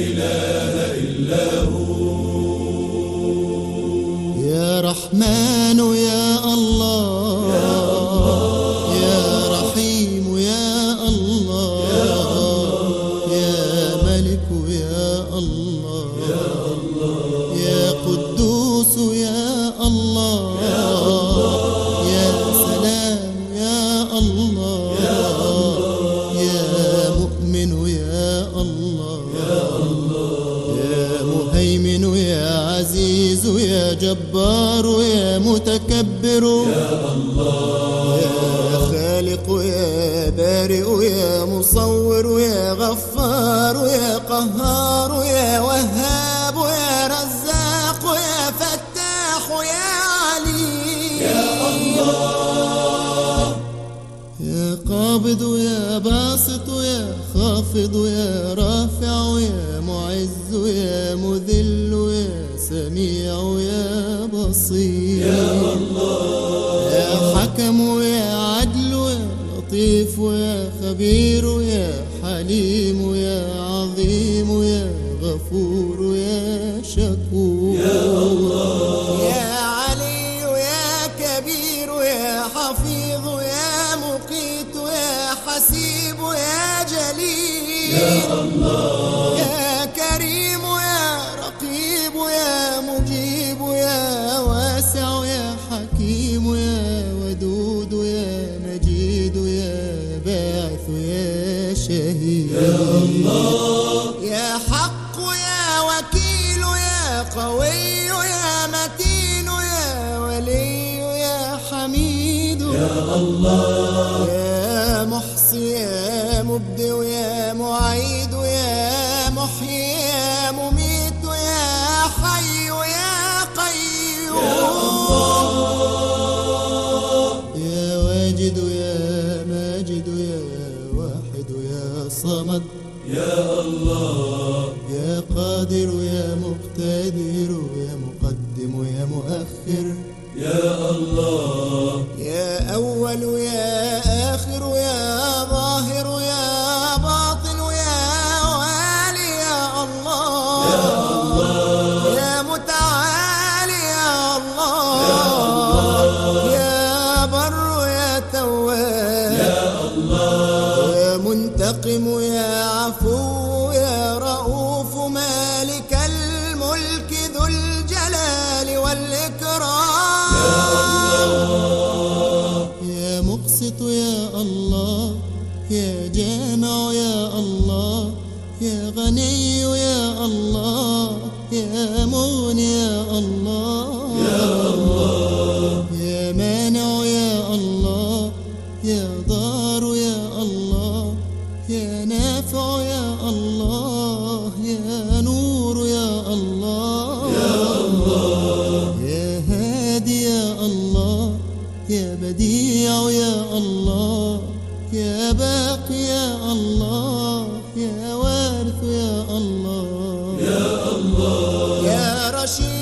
إله إلا هو. يا رحمن يا الله، يا رحيم يا الله، يا ملك يا الله، يا قدوس يا الله، يا سلام يا الله، يا مؤمن يا الله، يا مهيمن يا عزيز يا جبار يا متكبر يا الله، يا خالق يا بارئ يا مصور يا غفار يا قهار يا وهاب يا رزاق يا فتاح يا عليم يا الله. يا قابض يا باسط يا خافض يا رافع يا معز يا مذل يا سميع يا بصير يا الله. يا حكم يا عدل يا لطيف يا خبير يا حليم يا عظيم يا غفور يا شكور يا الله. يا علي يا كبير يا حفيظ يا مقيت يا حسيب يا جليل يا الله. يا كريم يا رقيب يا مجيب يا واسع يا حكيم يا ودود يا مجيد يا باعث يا شهيد يا الله. يا حق يا وكيل يا قوي يا متين يا ولي يا حميد يا الله. يا محصي يا مبدئ يا معيد يا محيي يا مميت يا حي يا قيوم يا واجد يا ماجد يا واحد يا صمد يا الله. يا قادر يا مقتدر يا مقدم يا مؤخر يا الله. يا أول يا آخر يا ظاهر يا باطن يا والي يا الله. يا الله. يا متعالي يا الله. يا الله. يا بر يا تواب يا الله. يا منتقم يا عفو يا رؤوف مالك الملك ذو الجلال والإكرام يا مقسط يا الله، يا جامع يا الله، يا غني يا الله، يا مغني يا الله، يا الله. يا مانع يا الله، يا ضار يا الله، يا نافع يا الله، يا نور يا الله، يا الله. يا هادي يا الله، يا بديع يا الله، يا باقي يا الله، يا وارث يا الله، يا الله. يا رشيد